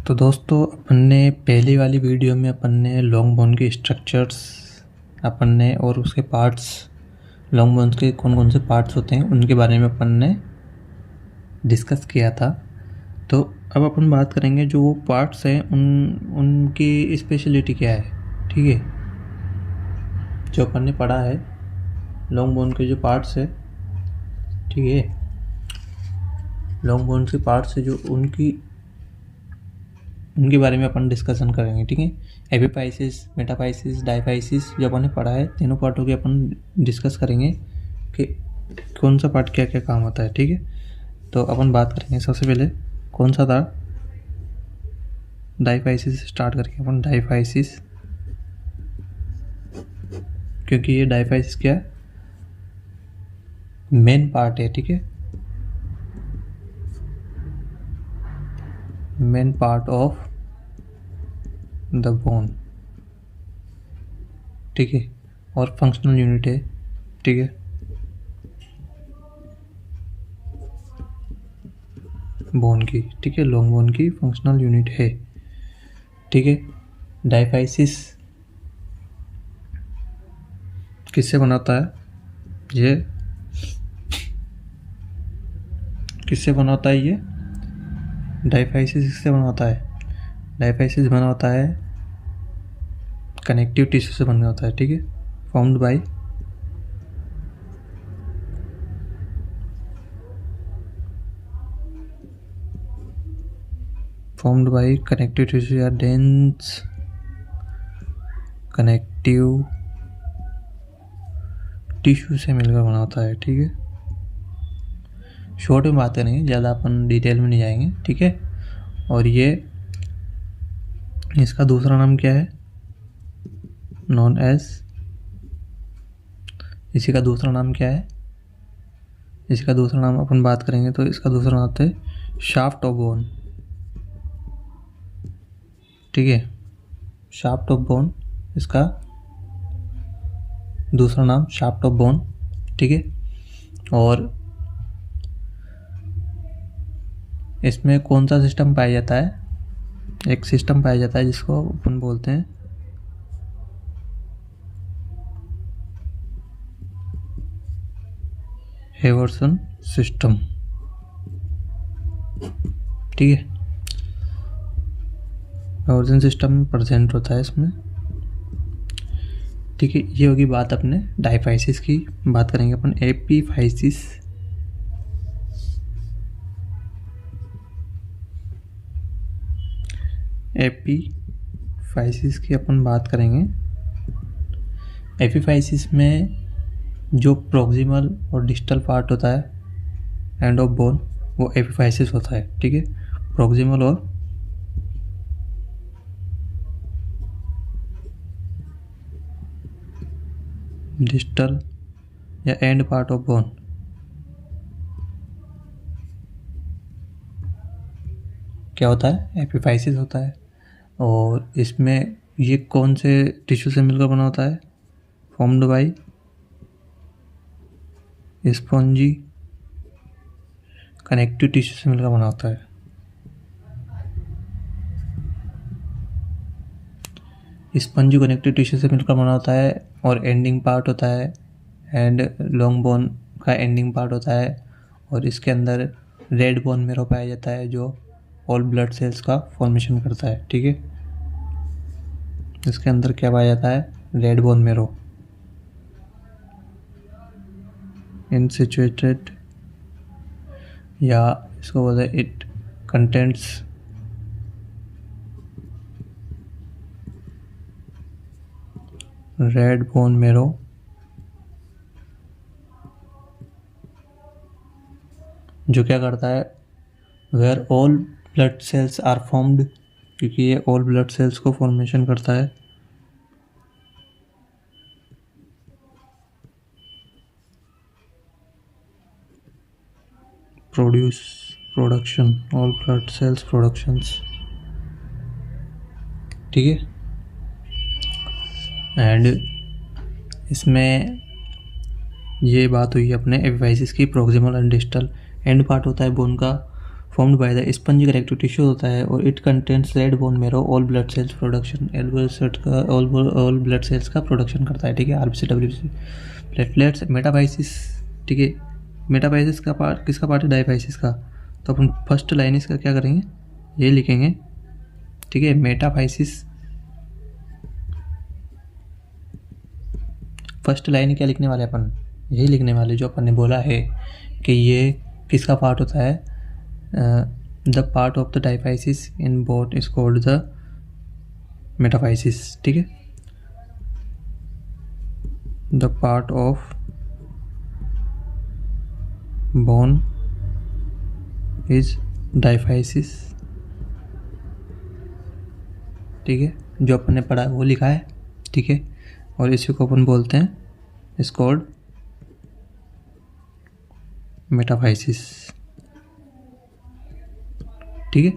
तो दोस्तों अपन ने पहली वाली वीडियो में अपन ने लॉन्ग बोन के स्ट्रक्चर्स अपन ने और उसके पार्ट्स, लॉन्ग बोन्स के कौन कौन से पार्ट्स होते हैं उनके बारे में अपन ने डिस्कस किया था। तो अब अपन बात करेंगे जो वो पार्ट्स हैं उनकी स्पेशलिटी क्या है। ठीक है, जो अपन ने पढ़ा है लॉन्ग बोन के जो पार्ट्स है, ठीक है, लॉन्ग बोन के पार्ट्स है जो उनके बारे में अपन डिस्कशन करेंगे। ठीक है, एपिफाइसिस, मेटाफाइसिस, डायफाइसिस जो अपन ने पढ़ा है तीनों पार्टों के अपन डिस्कस करेंगे कि कौन सा पार्ट क्या क्या काम होता है। ठीक है, तो अपन बात करेंगे सबसे पहले कौन सा था, डायफाइसिस स्टार्ट करके अपन डायफाइसिस, क्योंकि ये डायफाइसिस क्या है, मेन पार्ट है। ठीक है, main part of the bone. ठीक है, और फंक्शनल यूनिट है। ठीक है, बोन की, ठीक है, लॉन्ग बोन की फंक्शनल यूनिट है। ठीक है, डायफाइसिस किससे बनाता है, ये किससे बना होता है, ये डायफाइसिस किससे बना होता है, डायफाइसिस बना होता है कनेक्टिव टिश्यू से बना होता है। ठीक है, फॉर्म्ड बाय कनेक्टिव टिश्यू या डेंस कनेक्टिव टिश्यू से मिलकर बना होता है। ठीक है, शॉर्ट में बात करेंगे, ज़्यादा अपन डिटेल में नहीं जाएंगे। ठीक है, और ये इसका दूसरा नाम क्या है, नॉन एज, इसी का दूसरा नाम क्या है, इसका दूसरा नाम अपन बात करेंगे तो इसका दूसरा नाम है शाफ्ट ऑफ बोन। ठीक है, शाफ्ट ऑफ बोन, इसका दूसरा नाम शाफ्ट ऑफ बोन। ठीक है, और इसमें कौन सा सिस्टम पाया जाता है, एक सिस्टम पाया जाता है जिसको अपन बोलते हैं हेवर्सन सिस्टम। ठीक है, हेवर्सन सिस्टम में प्रेजेंट होता है इसमें। ठीक है, ये होगी बात अपने डायफाइसिस की। बात करेंगे अपन एपीफाइसिस। एपीफाइसिस की अपन बात करेंगे। एपीफाइसिस में जो प्रोक्सिमल और डिस्टल पार्ट होता है एंड ऑफ बोन, वो एपीफाइसिस होता है। ठीक है, प्रोक्सिमल और डिस्टल या एंड पार्ट ऑफ बोन क्या होता है, एपीफाइसिस होता है। और इसमें ये कौन से टिश्यू से मिलकर बना होता है, formed by spongy connective tissue से मिलकर बना होता है। स्पंजी कनेक्टिव टिश्यू से मिलकर बना होता है और एंडिंग पार्ट होता है, एंड लॉन्ग बोन का एंडिंग पार्ट होता है। और इसके अंदर रेड बोन मेरो पाया जाता है जो ऑल ब्लड सेल्स का फॉर्मेशन करता है। ठीक है, इसके अंदर क्या पाया जाता है, रेड बोन मेरो इन सिचुएटेड, या इसको बोलते हैं it contents red bone marrow जो क्या करता है, where all blood cells are formed, क्योंकि ये ऑल ब्लड सेल्स को फॉर्मेशन करता है। Production, all blood cells productions. ठीक है, एंड इसमें ये बात हुई अपने एपीफाइसिस की। Proximal and distal end part होता है बोन का formed by the spongy connective tissue होता है और it contents red bone marrow all blood sales production, all blood sales का प्रोडक्शन करता है, ठीक है। आरबीसी, डब्ल्यूबीसी, प्लेटलेट्स, मेटाफाइसिस, ठीक है। मेटाफाइसिस का पार्ट किसका पार्ट है? डायफाइसिस का। तो अपन फर्स्ट लाइन इसका क्या करेंगे, ये लिखेंगे, ठीक है। मेटाफाइसिस, फर्स्ट लाइन क्या लिखने वाले अपन? यही लिखने वाले जो अपन ने बोला है कि ये किसका पार्ट होता है? The part of the diaphysis in bone is called the metaphysis, ठीक है। The part of bone is diaphysis, ठीक है। जो अपन ने पढ़ा है वो लिखा है, ठीक है। और इसी को अपन बोलते हैं इज कॉल्ड मेटाफाइसिस, ठीक है।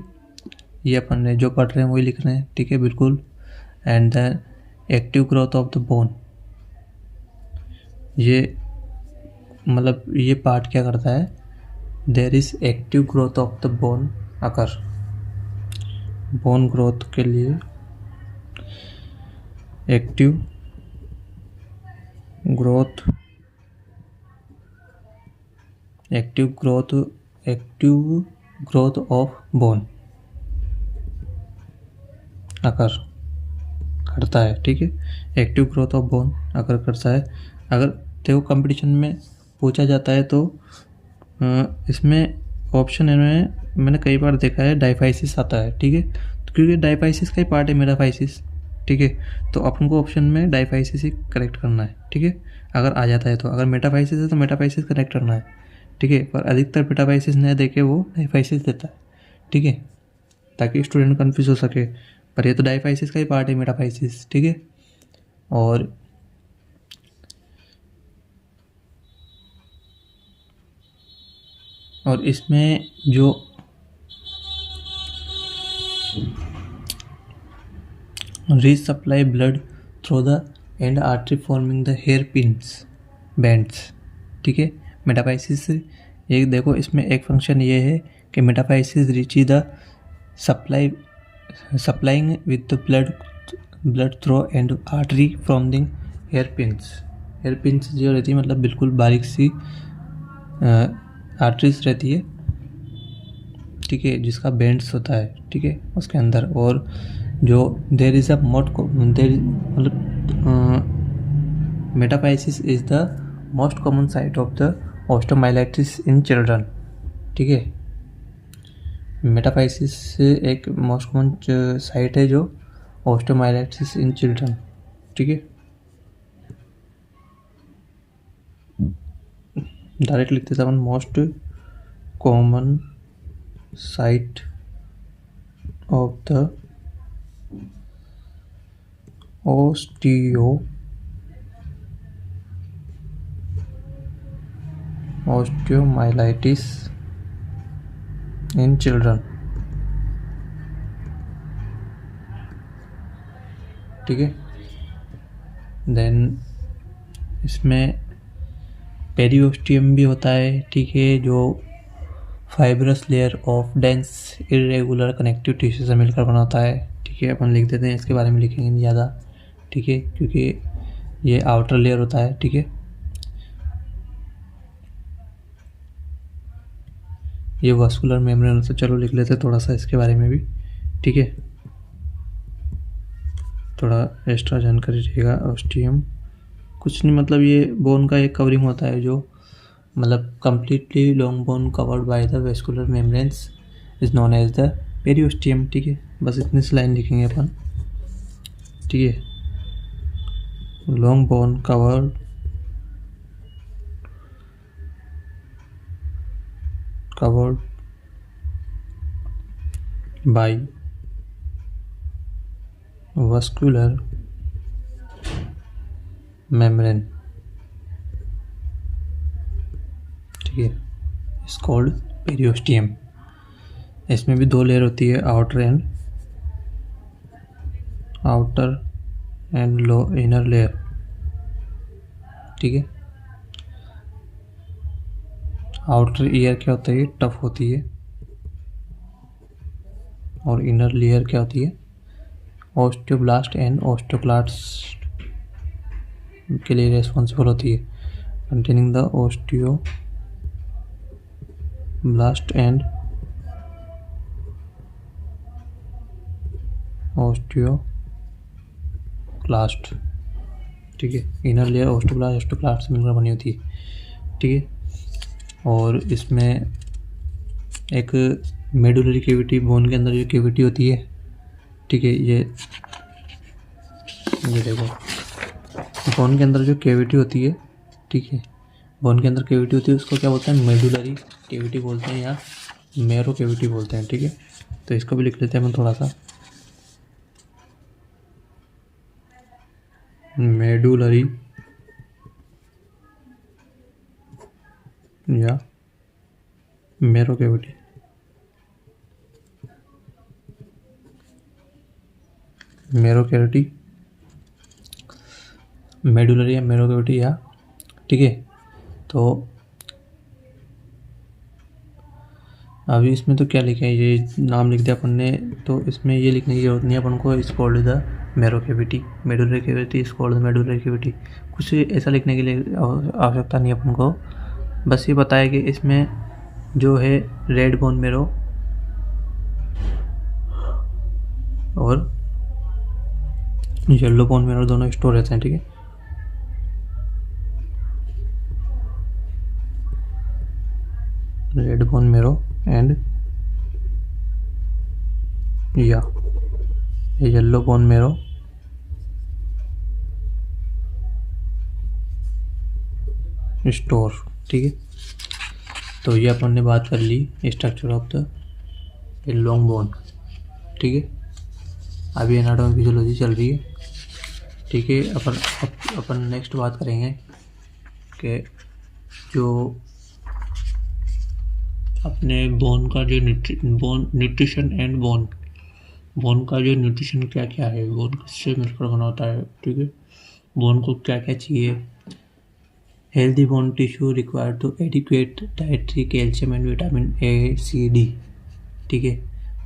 ये अपन ने जो पढ़ रहे हैं वही लिख रहे हैं, ठीक है, बिल्कुल। And the active growth of the bone, ये मतलब ये पार्ट क्या करता है? There is active growth of the bone occur, bone growth के लिए active growth of bone occur करता है, ठीक है। Active growth of bone occur करता है। अगर देखो कंपटीशन में पूछा जाता है तो इसमें ऑप्शन में मैंने कई बार देखा है डायफाइसिस आता है, ठीक है। तो क्योंकि डायफाइसिस का ही पार्ट है मेटाफाइसिस, ठीक है। तो अपन को ऑप्शन में डायफाइसिस ही करेक्ट करना है, ठीक है। अगर आ जाता है तो, अगर मेटाफाइसिस है तो मेटाफाइसिस करेक्ट करना है, ठीक है। पर अधिकतर मेटाफाइसिस नहीं देके वो डायफाइसिस देता है, ठीक है, ताकि स्टूडेंट कंफ्यूज हो सके। पर ये तो डायफाइसिस का ही पार्ट है मेटाफाइसिस, ठीक है। और इसमें जो resupply blood through the end artery forming the hair pins bands, ठीक है। मेटाफाइसिस एक देखो इसमें एक फंक्शन ये है कि metaphysis reach the supplying with the blood through end artery from the hair pins जो रहती है, मतलब बिल्कुल बारीक सी आर्टरीज रहती है, ठीक है, जिसका बेंड्स होता है, ठीक है, उसके अंदर। और जो देर इज़ अ मतलब metaphysis is the most common site of the osteomyelitis in children, ठीक है। मेटाफाइसिस एक मोस्ट कॉमन साइट है जो ऑस्टोमाइलाइटिस इन चिल्ड्रन, ठीक है। डायरेक्ट लिखते थे अपन most common site of the osteomyelitis in children, ठीक है। देन इसमें पेरियोस्टियम भी होता है, ठीक है, जो fibrous layer of dense irregular connective tissue से मिलकर बना होता है, ठीक है। अपन लिख देते हैं, इसके बारे में लिखेंगे नहीं ज़्यादा, ठीक है, क्योंकि ये आउटर लेयर होता है, ठीक है। ये वास्कुलर मेम्ब्रेन से, चलो लिख लेते हैं थोड़ा सा इसके बारे में भी, ठीक है, थोड़ा एक्स्ट्रा जानकारी रहेगा। ऑस्टियम कुछ नहीं, मतलब ये बोन का एक कवरिंग होता है जो मतलब completely long bone covered by the vascular membranes is known as the periosteum, ठीक है। बस इतनी सी लाइन लिखेंगे अपन, ठीक है। Long bone covered bye vascular membrane, ठीक है, इज कॉल्ड पेरियोस्टियम। इसमें भी दो लेयर होती है, outer and low inner layer, ठीक है। आउटर ईयर क्या होता है, टफ होती है, और इनर लेयर क्या होती है, ओस्टियोब्लास्ट एंड ओस्टियोक्लास्ट के लिए रेस्पॉन्सिबल होती है, containing the osteoblast and osteoclast. ठीक है, इनर लेयर ओस्टियोब्लास्ट से मिलकर बनी होती है। ठीक है, और इसमें एक मेडुलरी कैविटी, बोन के अंदर जो कैविटी होती है, ठीक है, ये देखो, बोन के अंदर जो कैविटी होती है, ठीक है, बोन के अंदर कैविटी होती है, उसको क्या बोलते हैं, मेडुलरी कैविटी बोलते हैं या मैरो कैविटी बोलते हैं। ठीक है, तो इसको भी लिख लेते हैं हम थोड़ा सा, मेडुलरी या marrow cavity. Marrow cavity, medullary या मैरो कैविटी या, ठीक है। तो अभी इसमें तो क्या लिखा है, ये नाम लिख दिया अपन ने, तो इसमें ये लिखने की जरूरत नहीं है अपन को, इस called the marrow cavity, medullary cavity इस कॉल्ड द मेडुलरी कैविटी, कुछ ऐसा लिखने के लिए आवश्यकता नहीं है अपन को। बस ये बताया कि इसमें जो है रेड बोन मैरो और येलो बोन मैरो दोनों स्टोर रहते हैं। ठीक है, रेड बोन मैरो एंड या येलो बोन मैरो स्टोर। ठीक है, तो ये अपन ने बात कर ली structure of the long bone. ठीक है, अभी एनाटॉमी फिजियोलॉजी चल रही है। ठीक है, अपन नेक्स्ट बात करेंगे कि जो अपने बोन का जो न्यूट्रिशन एंड बोन का जो न्यूट्रिशन क्या क्या है, बोन किससे मिलकर बना होता है। ठीक है, बोन को क्या क्या चाहिए, healthy bone tissue required to adequate dietary calcium and vitamin A C D. ठीक है,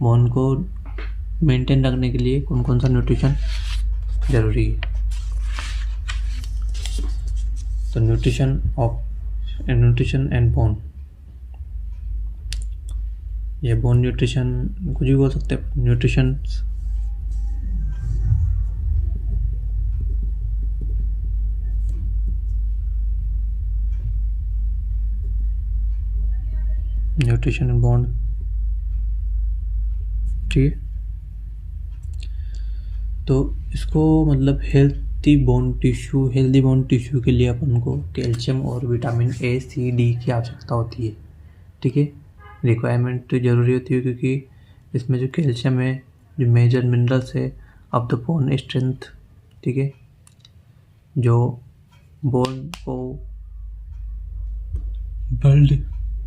बोन को मेंटेन रखने के लिए कौन कौन सा न्यूट्रिशन जरूरी है। तो न्यूट्रिशन एंड बोन, ये बोन न्यूट्रिशन कुछ भी बोल सकते हैं, न्यूट्रिशन एंड बॉन्ड। ठीक है, तो इसको मतलब हेल्दी बोन टिश्यू के लिए अपन को कैल्शियम और विटामिन ए सी डी की आवश्यकता होती है। ठीक है, रिक्वायरमेंट तो ज़रूरी होती है क्योंकि इसमें जो कैल्शियम है, जो मेजर मिनरल्स है ऑफ द बोन स्ट्रेंथ। ठीक है, जो बोन को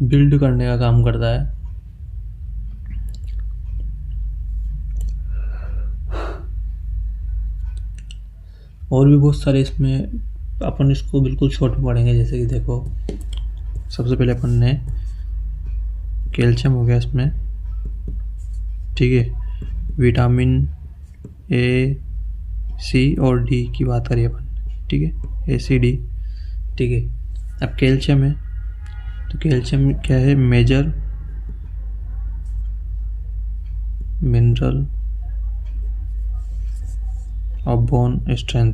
बिल्ड करने का काम करता है। और भी बहुत सारे इसमें, अपन इसको बिल्कुल शॉर्ट में पढ़ेंगे। जैसे कि देखो, सबसे पहले अपन ने कैल्शियम हो गया इसमें। ठीक है, विटामिन ए सी और डी की बात करिए अपन। ठीक है, ए सी डी। ठीक है, अब कैल्शियम है, तो कैल्शियम क्या है, major mineral of bone strength.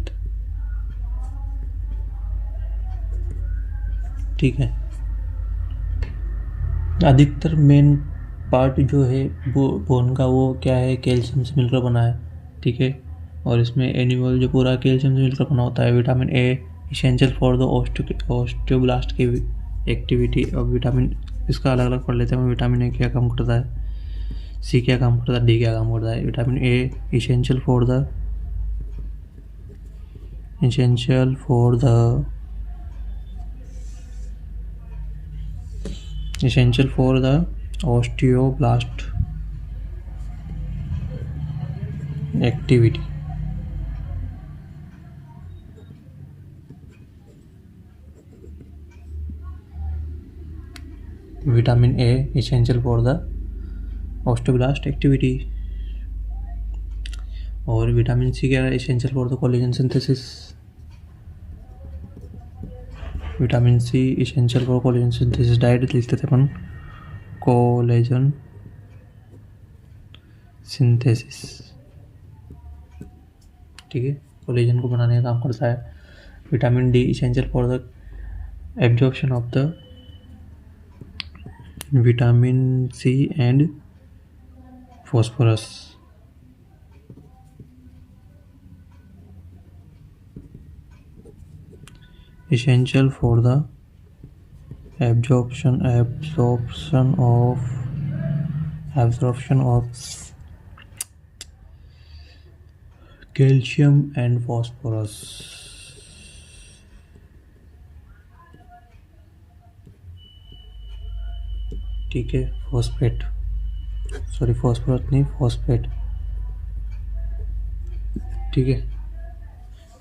ठीक है, अधिकतर मेन पार्ट जो है वो बोन का, वो क्या है, कैल्शियम से मिलकर बना है। ठीक है, और इसमें एनिमल जो पूरा कैल्शियम से मिलकर बना होता है। Vitamin A essential for the osteoblast की एक्टिविटी। और विटामिन इसका अलग अलग पढ़ लेते हैं। विटामिन ए क्या काम करता है, सी क्या काम करता है, डी क्या काम करता है। Vitamin A essential for the osteoblast activity। Vitamin A essential for the osteoblast activity। और विटामिन सी क्या है, essential for the collagen synthesis. Vitamin C essential for collagen synthesis. Direct लिखते थे अपन कोलेजन सिंथेसिस, ठीक है, कोलेजन को बनाने का काम करता है। Vitamin D essential for the absorption of the vitamin C and phosphorus. essential for the absorption of calcium and phosphorus, ठीक है, फॉस्फेट, सॉरी फॉस्फोरस नहीं, फॉस्फेट, ठीक है।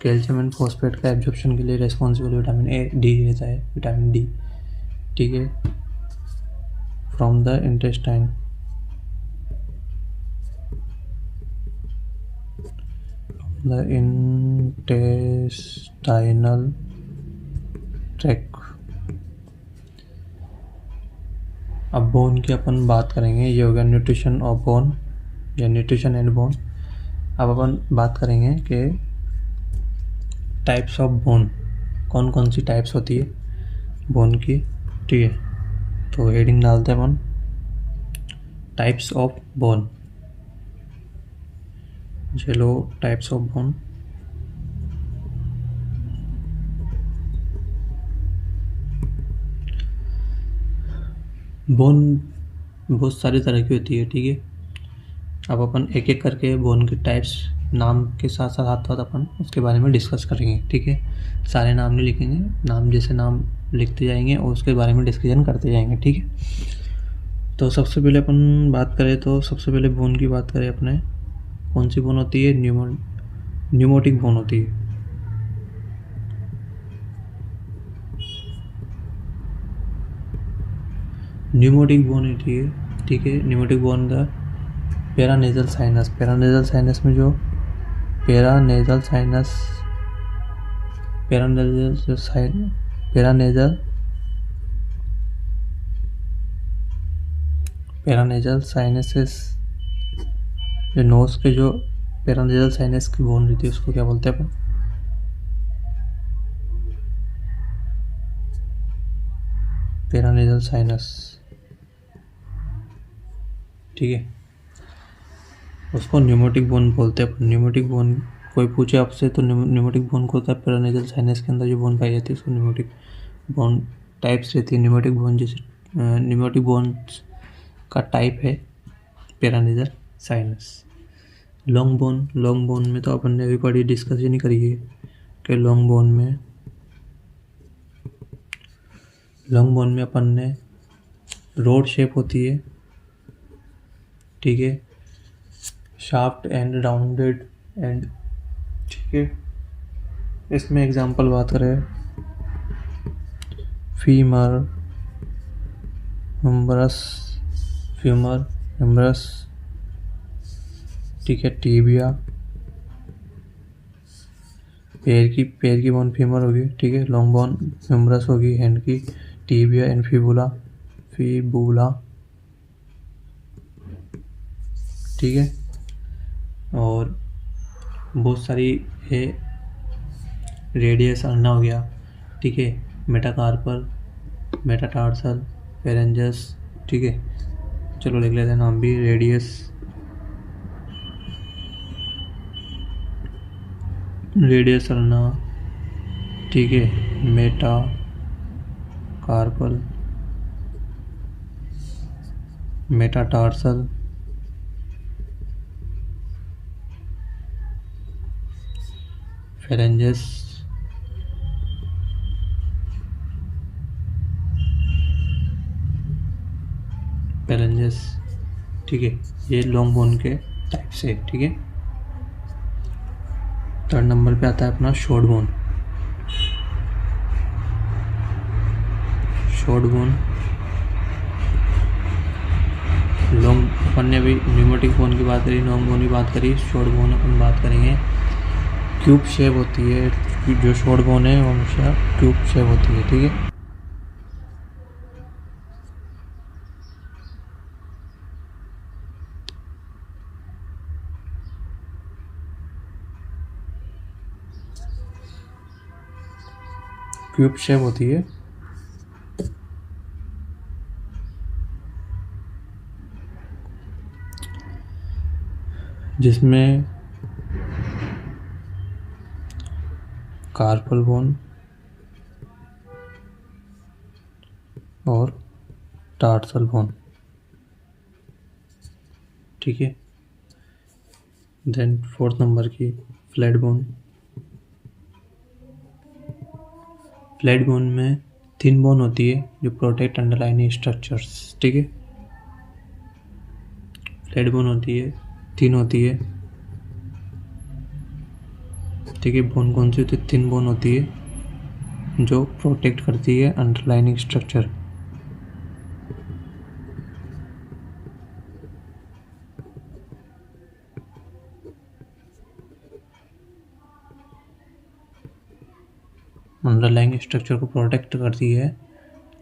कैल्शियम एंड फॉस्फेट का एब्जॉर्प्शन के लिए रेस्पॉन्सिबल विटामिन ए डी रहता है, विटामिन डी, ठीक है, from the intestine, the intestinal tract. अब बोन की अपन बात करेंगे, ये हो गया न्यूट्रिशन ऑफ बोन या न्यूट्रिशन एंड बोन। अब अपन बात करेंगे कि टाइप्स ऑफ बोन, कौन कौन सी टाइप्स होती है बोन की, ठीक है। तो हेडिंग डालते हैं अपन टाइप्स ऑफ बोन। चलो टाइप्स ऑफ बोन, बोन बहुत सारी तरह की होती है, ठीक है। अब अपन एक एक करके बोन के टाइप्स नाम के साथ साथ अपन उसके बारे में डिस्कस करेंगे, ठीक है। सारे नाम नहीं लिखेंगे, नाम जैसे नाम लिखते जाएंगे और उसके बारे में डिस्कशन करते जाएंगे, ठीक है। तो सबसे पहले अपन बात करें तो सबसे पहले बोन की बात करें अपने, कौन सी बोन होती है, न्यूमोटिक बोन होती है। न्यूमोटिक बोन होती है, ठीक है। Pneumatic bone the paranasal sinus, paranasal sinus में जो पैरानेजल साइनसेस, जो नोज के जो पैरानेजल साइनस की बोन रहती है उसको क्या बोलते हैं अपन, पैरानेजल साइनस, ठीक है। उसको न्यूमोटिक बोन बोलते हैं। न्यूमोटिक बोन कोई पूछे आपसे तो न्यूमोटिक बोन को होता है पैरानेजल साइनस के अंदर जो बोन पाई जाती है उसको न्यूमोटिक बोन टाइप्स रहती है। न्यूमोटिक बोन जैसे न्यूमोटिक बोन का टाइप है पैरानेजल साइनस। लॉन्ग बोन में तो अपन ने अभी पढ़ी, डिस्कस ही नहीं करी है कि लॉन्ग बोन में अपन ने रोड शेप होती है, ठीक है, शाफ्ट एंड राउंडेड एंड, ठीक है। इसमें एग्जांपल बात करें, फीमर हिम्बरस, ठीक है, टीबिया, पैर की बोन फीमर होगी, ठीक है, लॉन्ग बोन हिम्बरस होगी, हैंड की टीबिया एंड फिबुला, ठीक है। और बहुत सारी है, रेडियस अल्ना हो गया, ठीक है, मेटाकार्पल, मेटाटार्सल, फेरेंजस, ठीक है। चलो लिख लेते हैं नाम भी, रेडियस अल्ना, ठीक है, मेटाकार्पल, मेटाटार्सल, फेरेंजस, ठीक है। ये लॉन्ग बोन के टाइप से, ठीक है। थर्ड नंबर पे आता है अपना शॉर्ट बोन। लॉन्ग अपन ने अभी न्यूमेटिक बोन की बात करी, लॉन्ग बोन की बात करी, शॉर्ट बोन अपन बात करेंगे। क्यूब शेप होती है जो शॉर्ट बोन है, वो हमेशा क्यूब शेप होती है, ठीक है। क्यूब शेप होती है, जिसमें कार्पल बोन और टार्सल बोन, ठीक है। देन 4th नंबर की फ्लैट बोन। फ्लैट बोन में थिन बोन होती है जो प्रोटेक्ट अंडरलाइनिंग स्ट्रक्चर्स, ठीक है। फ्लैट बोन होती है, थिन होती है, ठीक है। बोन कौन सी होती है? थिन बोन होती है जो प्रोटेक्ट करती है अंडरलाइनिंग स्ट्रक्चर। अंडरलाइंग स्ट्रक्चर को प्रोटेक्ट करती है।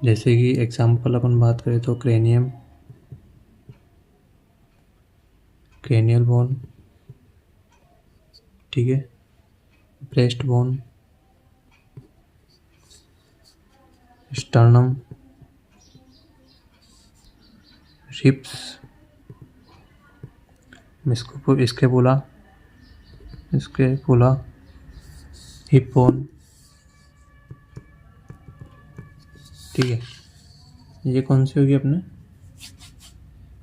जैसे कि एग्जांपल अपन बात करें तो क्रेनियम, क्रेनियल बोन, ठीक है, breast bone, sternum, ribs, scapula, hip bone, ठीक है। ये कौन सी होगी अपने?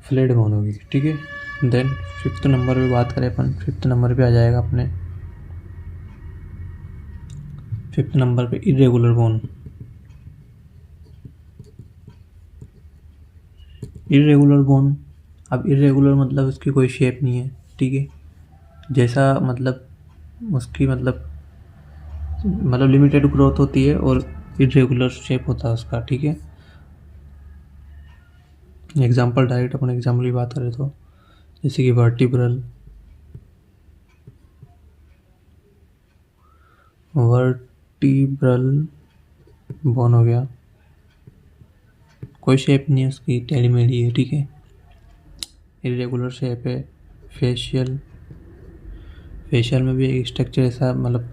फ्लैट बोन होगी, ठीक है। देन 5th नंबर पे बात करें अपन, 5th नंबर पे आ जाएगा अपने 5th नंबर पे इरेगुलर बोन। इरेगुलर बोन, अब इरेगुलर मतलब उसकी कोई शेप नहीं है, ठीक है। जैसा मतलब उसकी मतलब लिमिटेड ग्रोथ होती है और इरेगुलर शेप होता है उसका, ठीक है। एग्जाम्पल डायरेक्ट अपन एग्जाम्पल की बात करें तो जैसे कि वर्टिब्रल बोन हो गया, कोई शेप नहीं है उसकी, टेढ़ी मेढ़ी है, ठीक है, इरेगुलर शेप है। फेशियल में भी एक स्ट्रक्चर ऐसा, मतलब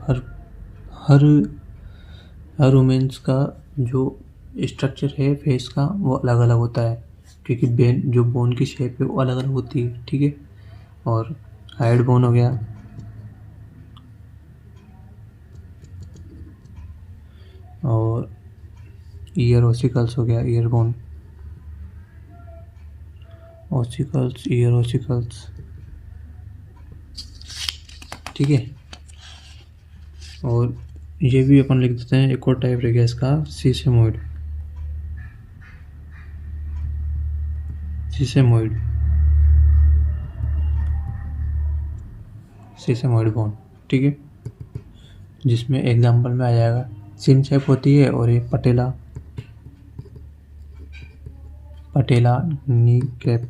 हर वुमेन्स का जो स्ट्रक्चर है फेस का वो अलग अलग होता है, क्योंकि जो बोन की शेप है वो अलग अलग होती है, ठीक है। और हाइड बोन हो गया, और ईयर ओसिकल्स हो गया, year bone, ossicles, year ossicles, ठीक है। और ये भी अपन लिख देते हैं, एक और टाइप रह गया इसका, सीसेमोइड बोन, ठीक है। जिसमें एग्जांपल में आ जाएगा सिन शेप होती है, और ये पटेला नी कैप,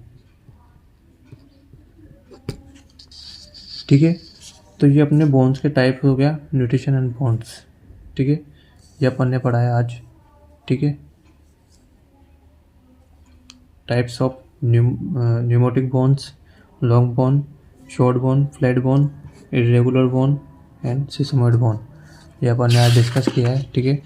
ठीक है। तो ये अपने बोन्स के टाइप हो गया, न्यूट्रिशन एंड बोन्स, ठीक है। ये अपन ने पढ़ा है आज, ठीक है। Types of pneumatic bones, long bone, short bone, flat bone, irregular bone and sesamoid bone, ये अपन ने आज डिस्कस किया है, ठीक है।